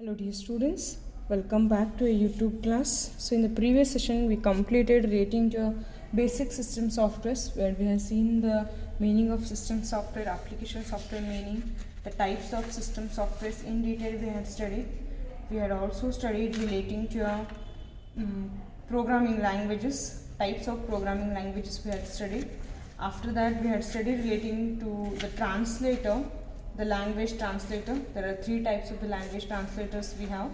Hello dear students, welcome back to a YouTube class. So in the previous session we completed relating to basic system softwares where we have seen the meaning of system software, application software meaning, the types of system softwares in detail we had studied. We had also studied relating to programming languages, types of programming languages we had studied. After that we had studied relating to the translator, the language translator. There are three types of the language translators we have.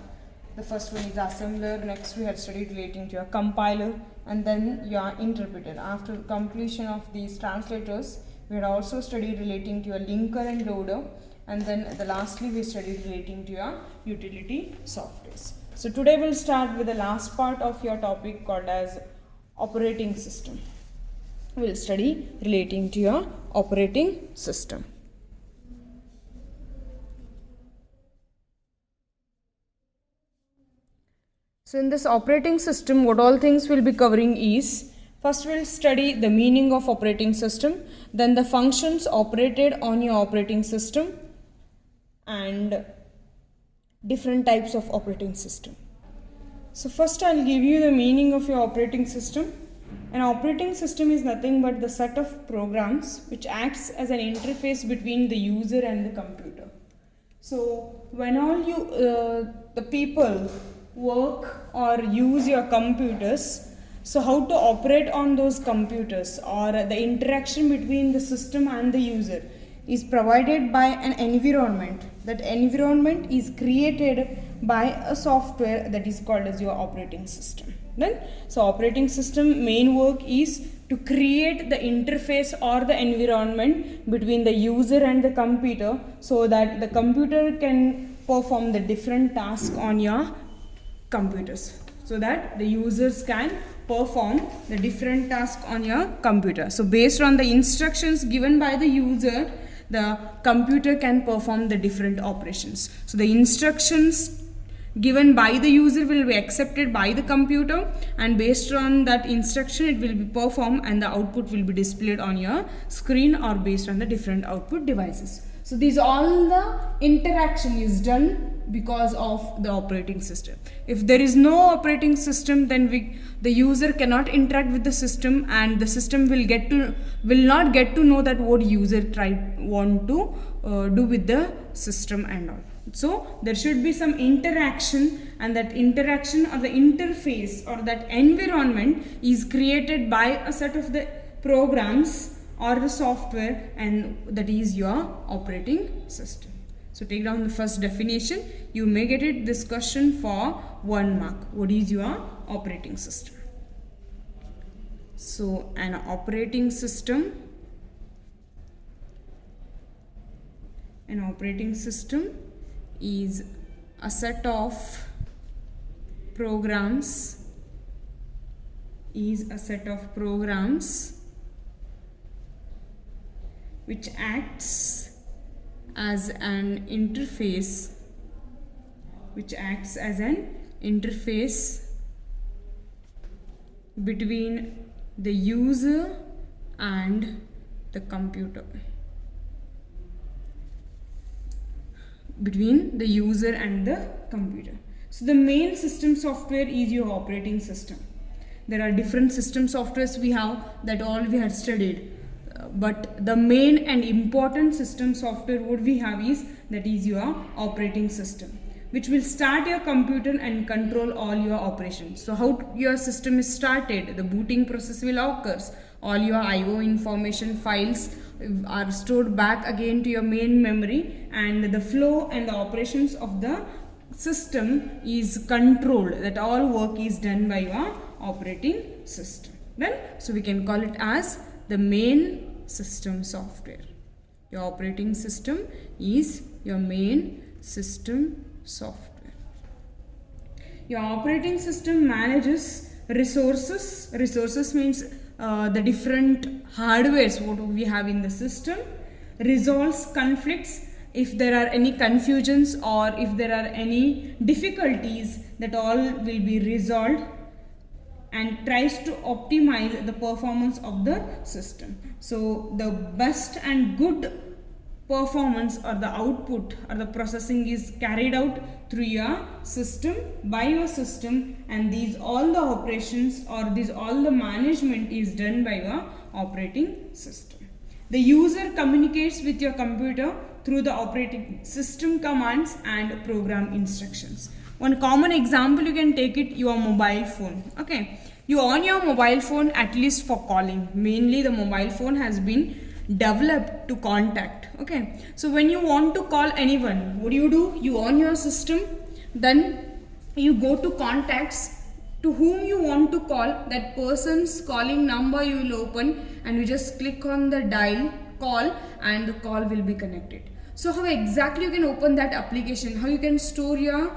The first one is assembler, next we had studied relating to your compiler, and then your interpreter. After completion of these translators, we had also studied relating to your linker and loader, and then lastly we studied relating to your utility softwares. So today we'll start with the last part of your topic called as operating system. We'll study relating to your operating system. So in this operating system, what all things we'll be covering is, first we'll study the meaning of operating system, then the functions operated on your operating system, and different types of operating system. So first I'll give you the meaning of your operating system. An operating system is nothing but the set of programs which acts as an interface between the user and the computer. So when all the people work or use your computers, so how to operate on those computers or the interaction between the system and the user is provided by an environment. That environment is created by a software that is called as your operating system. Then, so operating system main work is to create the interface or the environment between the user and the computer so that the computer can perform the different tasks on your computers, so that the users can perform the different tasks on your computer. So based on the instructions given by the user, the computer can perform the different operations. So the instructions given by the user will be accepted by the computer, and based on that instruction it will be performed and the output will be displayed on your screen or based on the different output devices. So these all the interaction is done because of the operating system. If there is no operating system, then the user cannot interact with the system, and the system will not get to know that what user want to do with the system and all. So there should be some interaction, and that interaction or the interface or that environment is created by a set of the programs or the software, and that is your operating system. So take down the first definition. You may get it this question for 1 mark. What is your operating system? So an operating system is a set of programs which acts as an interface between the user and the computer. So the main system software is your operating system. There are different system softwares we have, that all we had studied. But the main and important system software what we have is your operating system, which will start your computer and control all your operations. So how your system is started, the booting process will occur. All your IO information files are stored back again to your main memory, and the flow and the operations of the system is controlled. That all work is done by your operating system. Then, so we can call it as the main system software. Your operating system is your main system software. Your operating system manages resources. Resources means the different hardwares what we have in the system. Resolves conflicts. If there are any confusions or if there are any difficulties, that all will be resolved, and tries to optimize the performance of the system. So the best and good performance or the output or the processing is carried out through your system, by your system, and these all the operations or these all the management is done by your operating system. The user communicates with your computer through the operating system commands and program instructions. One common example you can take it, your mobile phone. Okay, you on your mobile phone at least for calling. Mainly the mobile phone has been developed to contact. Okay, so when you want to call anyone, what do? You on your system, then you go to contacts, to whom you want to call, that person's calling number you will open, and you just click on the dial call and the call will be connected. So how exactly you can open that application, how you can store your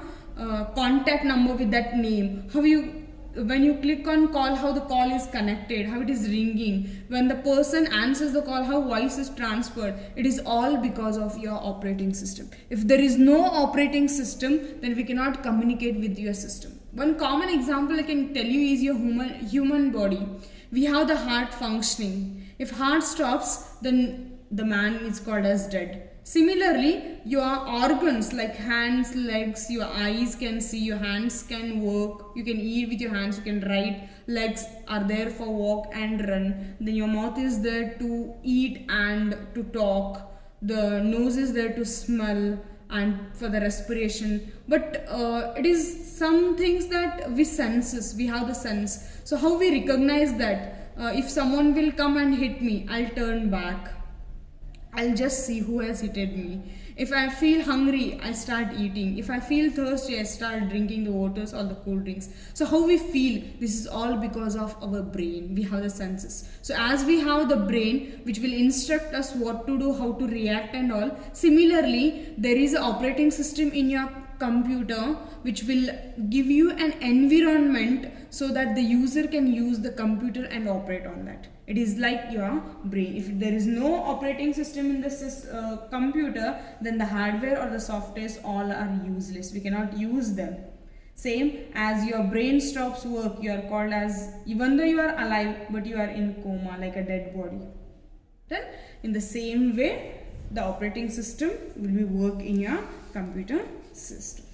contact number with that name, how you, when you click on call, how the call is connected, how it is ringing, when the person answers the call, how voice is transferred, it is all because of your operating system. If there is no operating system, then we cannot communicate with your system. One common example I can tell you is your human body. We have the heart functioning. If heart stops, then the man is called as dead. Similarly, your organs like hands, legs, your eyes can see, your hands can work, you can eat with your hands, you can write, legs are there for walk and run, then your mouth is there to eat and to talk, the nose is there to smell and for the respiration. But it is some things that we senses, we have the sense. So how we recognize that? If someone will come and hit me, I'll turn back. I'll just see who has hit me. If I feel hungry, I start eating. If I feel thirsty, I start drinking the waters or the cool drinks. So how we feel, this is all because of our brain. We have the senses. So as we have the brain, which will instruct us what to do, how to react and all. Similarly, there is an operating system in your computer which will give you an environment so that the user can use the computer and operate on that. It is like your brain. If there is no operating system in the computer, then the hardware or the softwares all are useless. We cannot use them. Same as your brain stops work, you are called as, even though you are alive, but you are in coma like a dead body. Then in the same way, the operating system will be work in your computer system.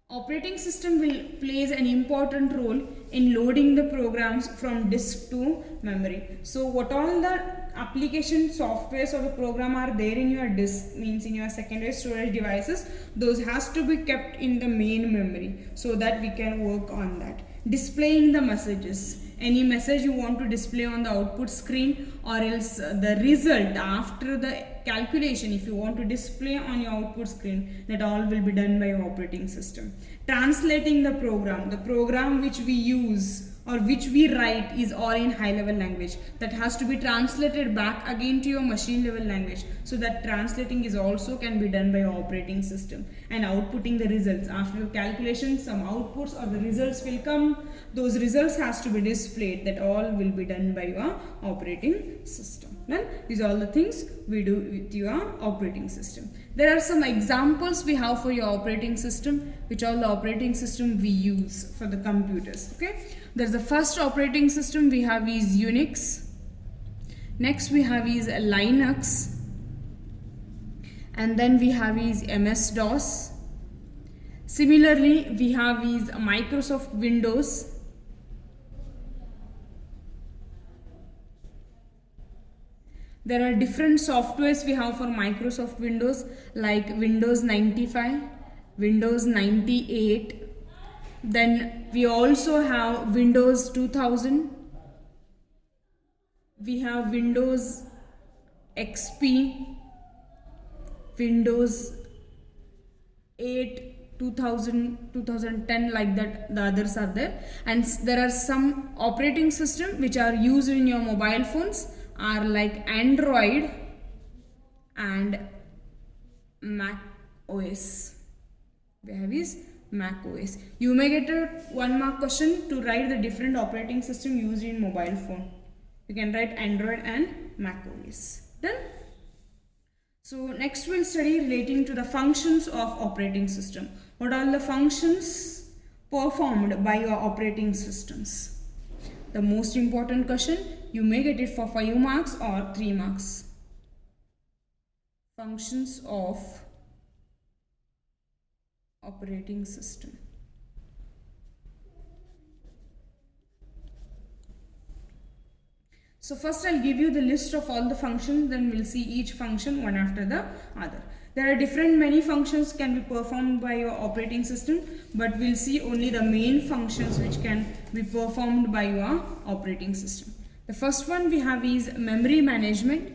Operating system will plays an important role in loading the programs from disk to memory. So what all the application softwares or the program are there in your disk, means in your secondary storage devices, those has to be kept in the main memory so that we can work on that. Displaying the messages, any message you want to display on the output screen, or else the result after the calculation, if you want to display on your output screen, that all will be done by your operating system. Translating the program which we use or which we write is all in high level language, that has to be translated back again to your machine level language, so that translating is also can be done by your operating system. And outputting the results, after your calculation some outputs or the results will come, those results has to be displayed, that all will be done by your operating system. Well, these are all the things we do with your operating system. There are some examples we have for your operating system, which all the operating system we use for the computers. Okay, there's the first operating system we have is Unix. Next we have is Linux, and then we have is MS-DOS. Similarly, we have is Microsoft Windows. There are different softwares we have for Microsoft Windows, like Windows 95, Windows 98. Then we also have Windows 2000. We have Windows XP, Windows 8, 2000, 2010, like that. The others are there. And there are some operating systems which are used in your mobile phones, are like Android and Mac OS. We have is Mac OS. You may get a 1 mark question to write the different operating system used in mobile phone. You can write Android and Mac OS. Done? So next we'll study relating to the functions of operating system. What are the functions performed by your operating systems? The most important question, you may get it for 5 marks or 3 marks. functions of operating system. So first I'll give you the list of all the functions, then we'll see each function one after the other. There are different many functions can be performed by your operating system, but we'll see only the main functions which can be performed by your operating system. The first one we have is memory management.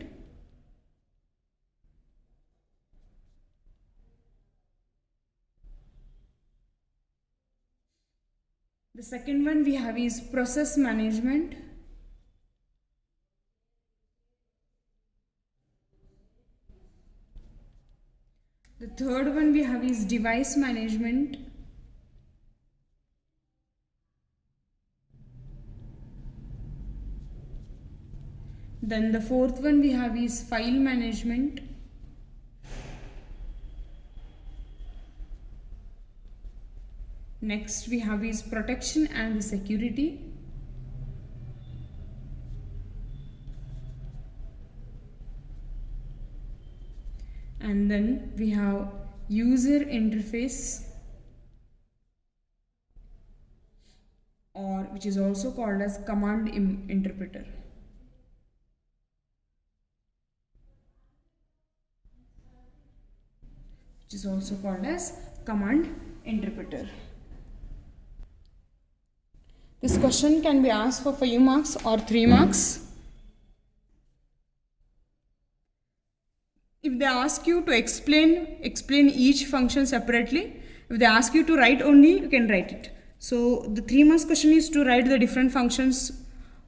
The second one we have is process management. The third one we have is device management. Then the fourth one we have is file management. Next we have is protection and security. And then we have user interface, or which is also called as command interpreter. Which is also called as command interpreter. This question can be asked for 5 marks or 3 marks. If they ask you to explain each function separately. If they ask you to write only, you can write it. So the 3 marks question is to write the different functions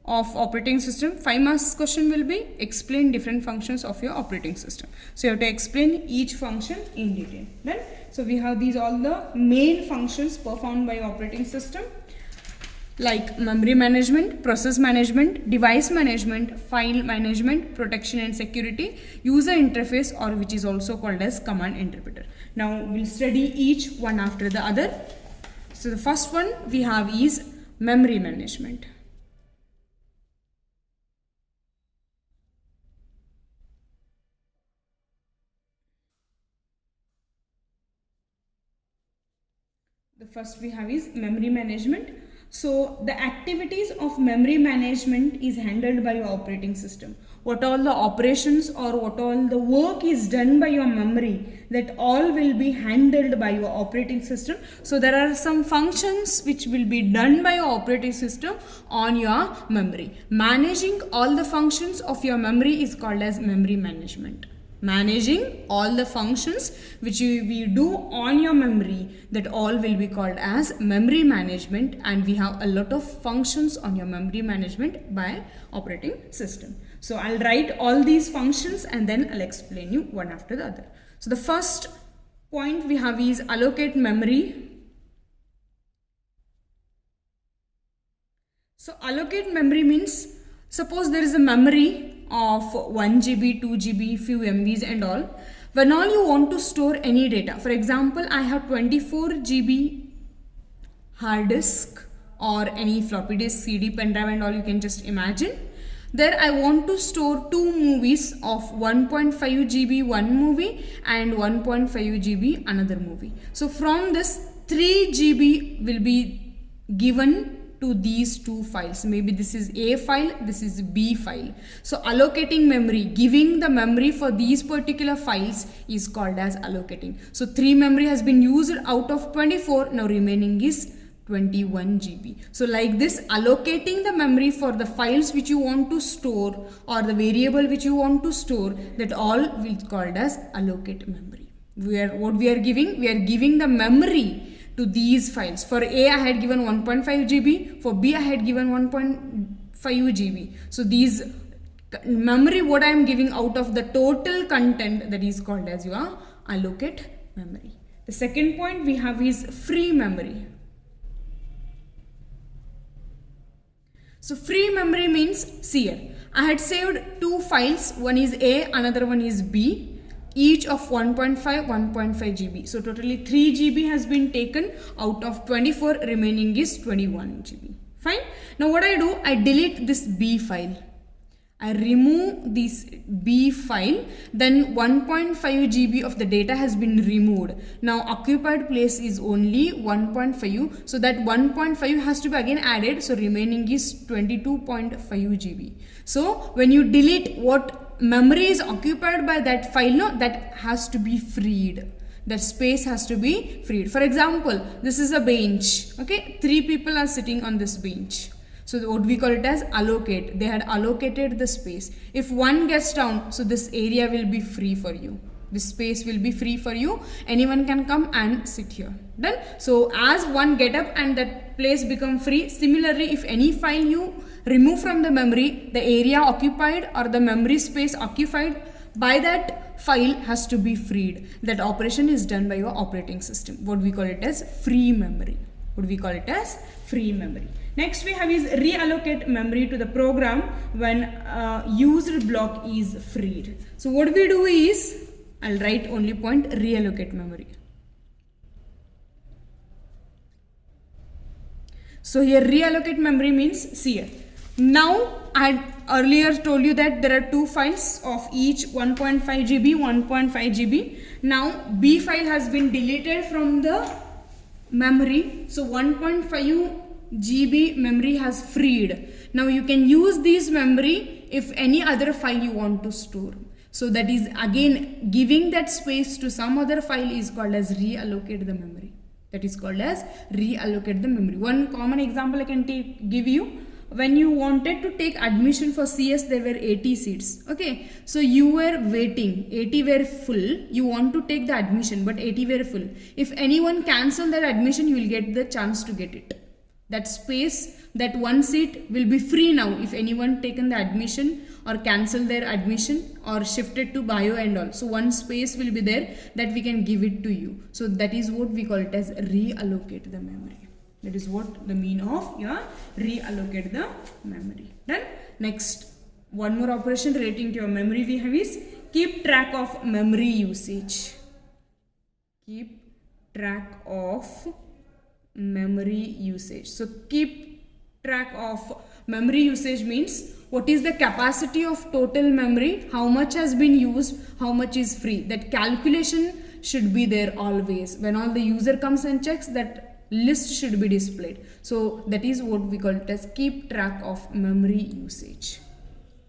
of operating system. 5 marks question will be explain different functions of your operating system. So you have to explain each function in detail. Then, so we have these all the main functions performed by operating system, like memory management, process management, device management, file management, protection and security, user interface, or which is also called as command interpreter. Now we'll study each one after the other. So the first one we have is memory management. The first we have is memory management. So the activities of memory management is handled by your operating system. What all the operations or what all the work is done by your memory, that all will be handled by your operating system. So there are some functions which will be done by your operating system on your memory. Managing all the functions of your memory is called as memory management. Managing all the functions which we do on your memory, that all will be called as memory management, and we have a lot of functions on your memory management by operating system. So I'll write all these functions and then I'll explain you one after the other. So the first point we have is allocate memory. So allocate memory means, suppose there is a memory of 1 GB, 2 GB, few MBs and all. When all you want to store any data, for example, I have 24 GB hard disk or any floppy disk, CD, pen drive and all, you can just imagine. There I want to store 2 movies of 1.5 GB one movie and 1.5 GB another movie. So from this 3 GB will be given to these 2 files. Maybe this is A file, this is B file. So allocating memory, giving the memory for these particular files is called as allocating. So 3 memory has been used out of 24, now remaining is 21 GB. So like this, allocating the memory for the files which you want to store or the variable which you want to store, that all will be called as allocate memory. What we are giving the memory to these files. For A I had given 1.5 GB, for B I had given 1.5 GB. So these memory what I am giving out of the total content, that is called as your allocate memory. The second point we have is free memory. So free memory means, see here, I had saved 2 files, one is A, another one is B, each of 1.5 GB. So totally 3 GB has been taken out of 24, remaining is 21 GB. Fine. Now what I do, I delete this B file. I remove this B file, then 1.5 GB of the data has been removed. Now occupied place is only 1.5, so that 1.5 has to be again added, so remaining is 22.5 GB. So when you delete what memory is occupied by that file, no, that has to be freed. That space has to be freed. For example, this is a bench. Okay, 3 people are sitting on this bench. So what we call it as allocate. They had allocated the space. If one gets down, so this area will be free for you. This space will be free for you. Anyone can come and sit here. Done. So as one get up and that place become free. Similarly, if any file you remove from the memory, the area occupied or the memory space occupied by that file has to be freed. That operation is done by your operating system. What we call it as free memory. What we call it as free memory. Next we have is reallocate memory to the program when used block is freed. So what we do is, I'll write only point reallocate memory. So here reallocate memory means, see here. Now I had earlier told you that there are 2 files of each 1.5 GB, 1.5 GB. Now B file has been deleted from the memory. So 1.5 GB memory has freed. Now you can use this memory if any other file you want to store. So that is again giving that space to some other file is called as reallocate the memory. That is called as reallocate the memory. One common example I can give you. When you wanted to take admission for CS, there were 80 seats. Okay, so you were waiting, 80 were full. You want to take the admission, but 80 were full. If anyone cancel that admission, you will get the chance to get it. That space, that one seat will be free now if anyone taken the admission or cancel their admission or shifted to bio and all. So one space will be there that we can give it to you. So that is what we call it as reallocate the memory. That is what the mean of your reallocate the memory. Done. Next, one more operation relating to your memory we have is keep track of memory usage. Keep track of memory usage. So keep track of memory usage means what is the capacity of total memory, how much has been used, how much is free. That calculation should be there always. When all the user comes and checks, that list should be displayed. So that is what we call it as keep track of memory usage.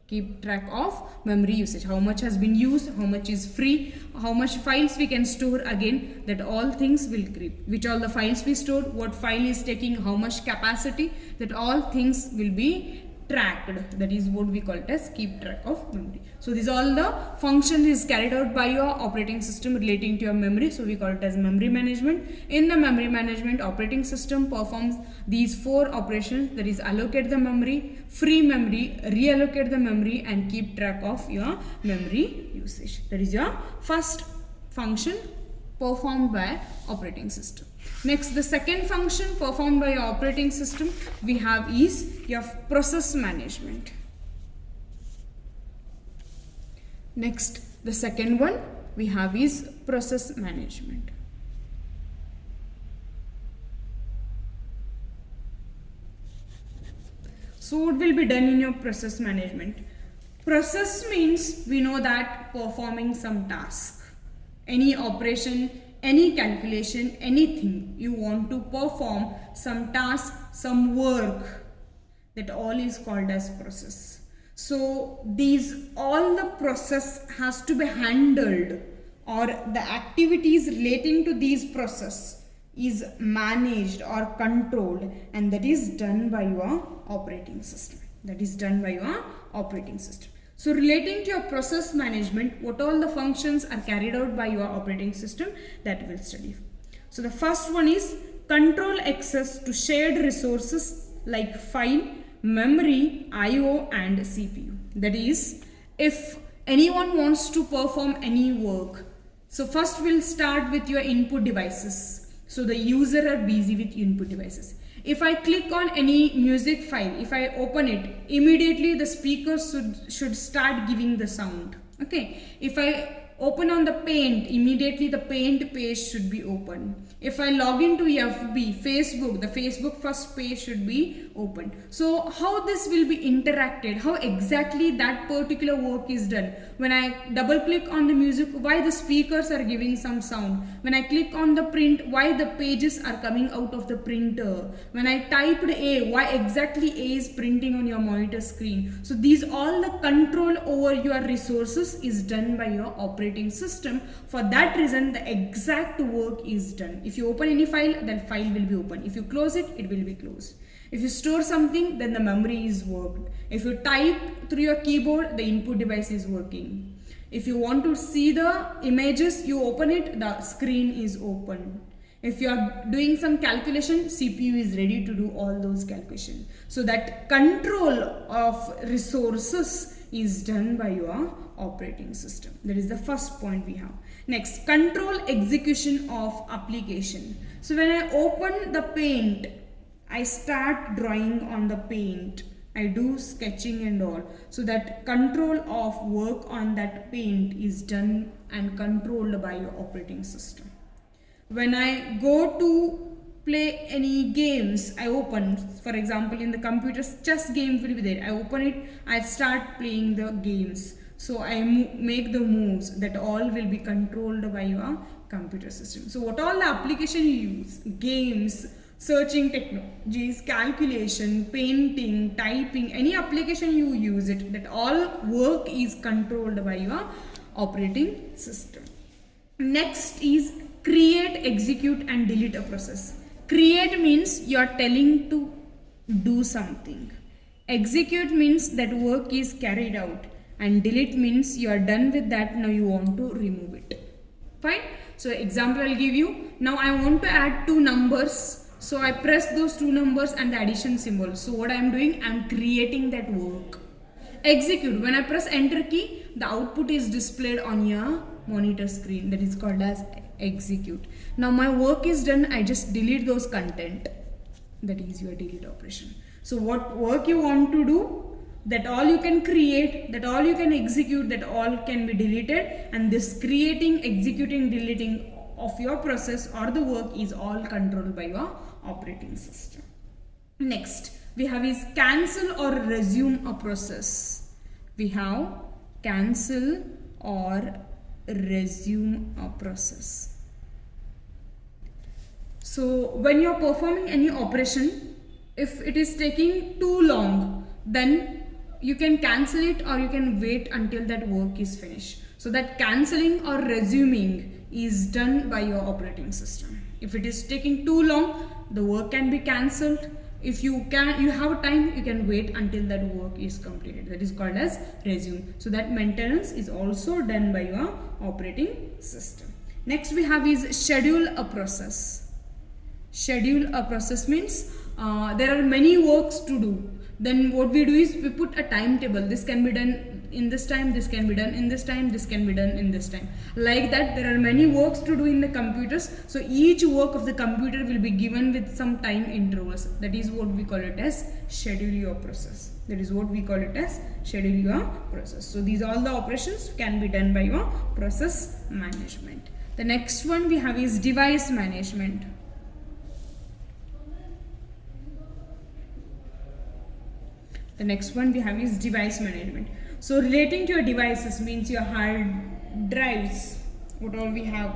Keep track of memory usage. How much has been used, how much is free, how much files we can store, again that all things will keep. Which all the files we stored, what file is taking how much capacity, that all things will be tracked. That is what we call it as keep track of memory. So these all the function is carried out by your operating system relating to your memory. So we call it as memory management. In the memory management, operating system performs these 4 operations, that is allocate the memory, free memory, reallocate the memory and keep track of your memory usage. That is your first function performed by operating system. Next, the second function performed by your operating system we have is your process management. Next, the second one we have is process management. So what will be done in your process management? Process means we know that performing some task, any operation, any calculation, anything you want to perform, some task, some work, that all is called as process. So these all the process has to be handled, or the activities relating to these process is managed or controlled, and that is done by your operating system. That is done by your operating system. So relating to your process management, what all the functions are carried out by your operating system, that we'll study. So the first one is control access to shared resources like file, memory, IO and CPU. That is, if anyone wants to perform any work, so first we'll start with your input devices. So the user are busy with input devices. If I click on any music file, if I open it, immediately the speakers should start giving the sound. Okay. If I open on the Paint, immediately the Paint page should be open. If I log into FB, Facebook, the Facebook first page should be open. So how this will be interacted, how exactly that particular work is done. When I double click on the music, why the speakers are giving some sound. When I click on the print, why the pages are coming out of the printer. When I typed A, why exactly A is printing on your monitor screen. So these all the control over your resources is done by your operating system. For that reason, the exact work is done. If you open any file, then file will be open. If you close it, it will be closed. If you store something, then the memory is worked. If you type through your keyboard, the input device is working. If you want to see the images, you open it, the screen is open. If you are doing some calculation, CPU is ready to do all those calculations. So that control of resources is done by your operating system. That is the first point we have. Next, control execution of application. So when I open the Paint, I start drawing on the Paint. I do sketching and all. So that control of work on that Paint is done and controlled by your operating system. When I go to play any games, I open, for example, in the computer, chess game will be there. I open it, I start playing the games. So I make the moves, that all will be controlled by your computer system. So what all the application you use, games, searching technologies, calculation, painting, typing, any application you use it, that all work is controlled by your operating system. Next is create, execute and delete a process. Create means you are telling to do something. Execute means that work is carried out. And delete means you are done with that, now you want to remove it. Fine. So example I will give you. Now I want to add two numbers. So I press those two numbers and the addition symbol. So what I am doing, I am creating that work. Execute. When I press enter key, the output is displayed on your monitor screen. That is called as execute. Now my work is done. I just delete those content. That is your delete operation. So what work you want to do, that all you can create, that all you can execute, that all can be deleted, and this creating, executing, deleting of your process or the work is all controlled by your operating system. Next we have is cancel or resume a process. We have cancel or resume a process. So when you are performing any operation, if it is taking too long, then you can cancel it or you can wait until that work is finished. So that cancelling or resuming is done by your operating system. If it is taking too long, the work can be cancelled. If you have time, you can wait until that work is completed. That is called as resume. So that maintenance is also done by your operating system. Next we have is schedule a process. Schedule a process means there are many works to do. Then what we do is we put a timetable. This can be done in this time, this can be done in this time, this can be done in this time. Like that, there are many works to do in the computers. So each work of the computer will be given with some time intervals. That is what we call it as schedule your process. That is what we call it as schedule your process. So these all the operations can be done by your process management. The next one we have is device management. The next one we have is device management. So relating to your devices means your hard drives, what all we have.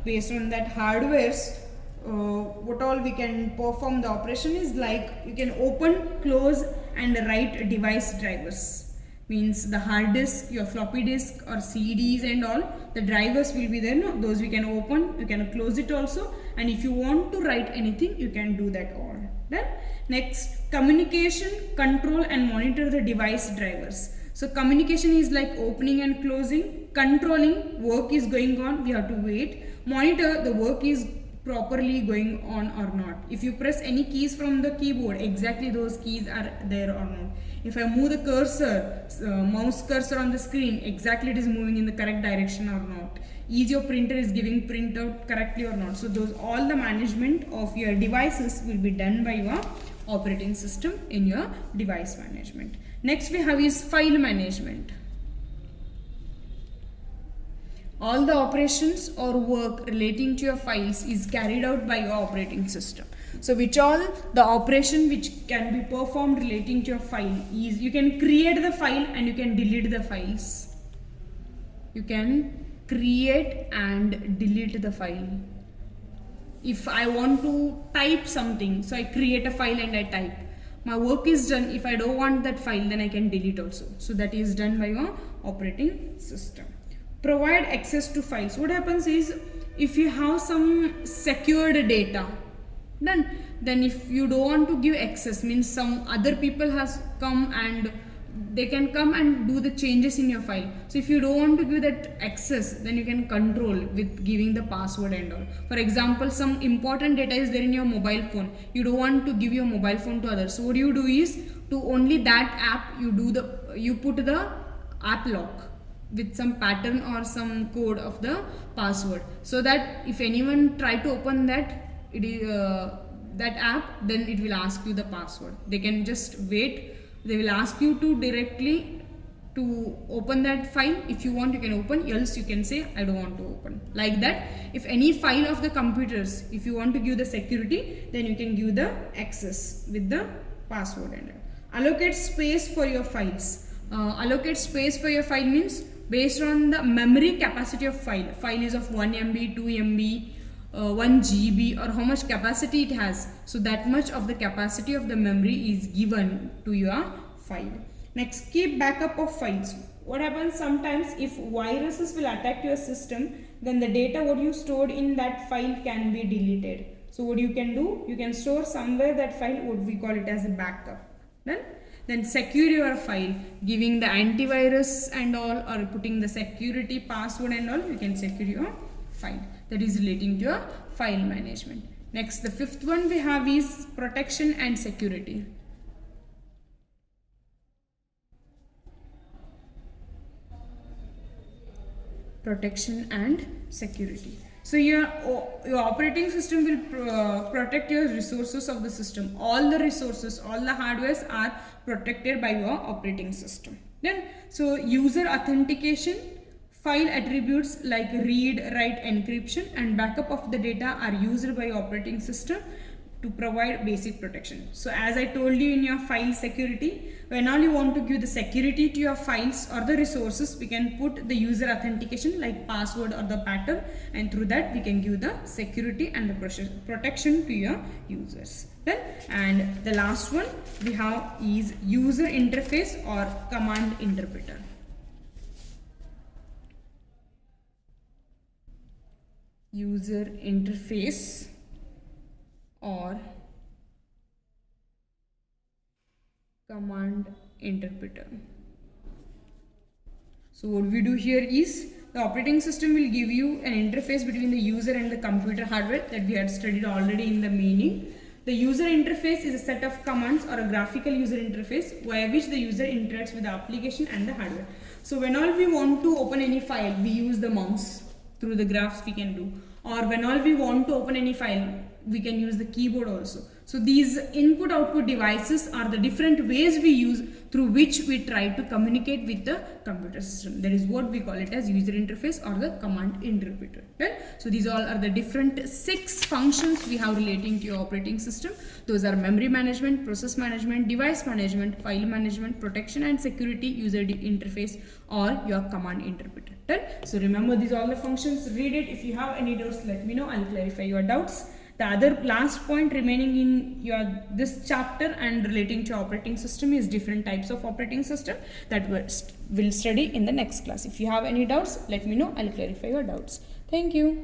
Based on that hardwares, what all we can perform the operation is like you can open, close and write device drivers. Means the hard disk, your floppy disk or CDs and all, the drivers will be there. No? Those we can open, you can close it also, and if you want to write anything, you can do that all. Then next, communication, control and monitor the device drivers. So communication is like opening and closing. Controlling, work is going on, we have to wait. Monitor, the work is properly going on or not. If you press any keys from the keyboard, exactly those keys are there or not. If I move the cursor, mouse cursor on the screen, exactly it is moving in the correct direction or not. Is your printer is giving printout correctly or not. So those all the management of your devices will be done by your operating system in your device management. Next we have is file management. All the operations or work relating to your files is carried out by your operating system. So which all the operation which can be performed relating to your file is, you can create the file and you can delete the files. You can create and delete the file. If I want to type something, so I create a file and I type. My work is done. If I don't want that file, then I can delete also. So that is done by your operating system. Provide access to files. What happens is, if you have some secured data, then if you don't want to give access, means some other people has come and they can come and do the changes in your file. So if you don't want to give that access, then you can control with giving the password and all. For example, some important data is there in your mobile phone. You don't want to give your mobile phone to others. So what you do is, to only that app you put the app lock with some pattern or some code of the password, so that if anyone try to open that that app, then it will ask you the password. They can just wait. They will ask you to directly to open that file. If you want, you can open, else you can say I don't want to open. Like that, if any file of the computers, if you want to give the security, then you can give the access with the password. And allocate space for your files. Allocate space for your file means based on the memory capacity of file. File is of 1 MB, 2 MB, 1 GB, or how much capacity it has. So that much of the capacity of the memory is given to your file. Next, keep backup of files. What happens sometimes, if viruses will attack your system, then the data what you stored in that file can be deleted. So what you can do, you can store somewhere that file, what we call it as a backup. Then secure your file, giving the antivirus and all, or putting the security password and all, you can secure your file. That is relating to your file management. Next, the fifth one we have is protection and security. Protection and security. So your operating system will protect your resources of the system. All the resources, all the hardwares are protected by your operating system. Then, so user authentication, file attributes like read, write, encryption and backup of the data are used by operating system to provide basic protection. So as I told you in your file security, when all you want to give the security to your files or the resources, we can put the user authentication like password or the pattern, and through that we can give the security and the protection to your users. Then, and the last one we have is user interface or command interpreter. User interface or command interpreter. So what we do here is, the operating system will give you an interface between the user and the computer hardware that we had studied already in the meaning. The user interface is a set of commands or a graphical user interface via which the user interacts with the application and the hardware. So when all we want to open any file, we use the mouse. Through the graphs we can do, or when all we want to open any file, we can use the keyboard also. So these input output devices are the different ways we use through which we try to communicate with the computer system. That is what we call it as user interface or the command interpreter. Right? So these all are the different 6 functions we have relating to your operating system. Those are memory management, process management, device management, file management, protection and security, user interface or your command interpreter. Right? So remember these all the functions, read it. If you have any doubts, let me know, I'll clarify your doubts. The other last point remaining in your this chapter and relating to operating system is different types of operating system that we'll study in the next class. If you have any doubts, let me know, I'll clarify your doubts. Thank you.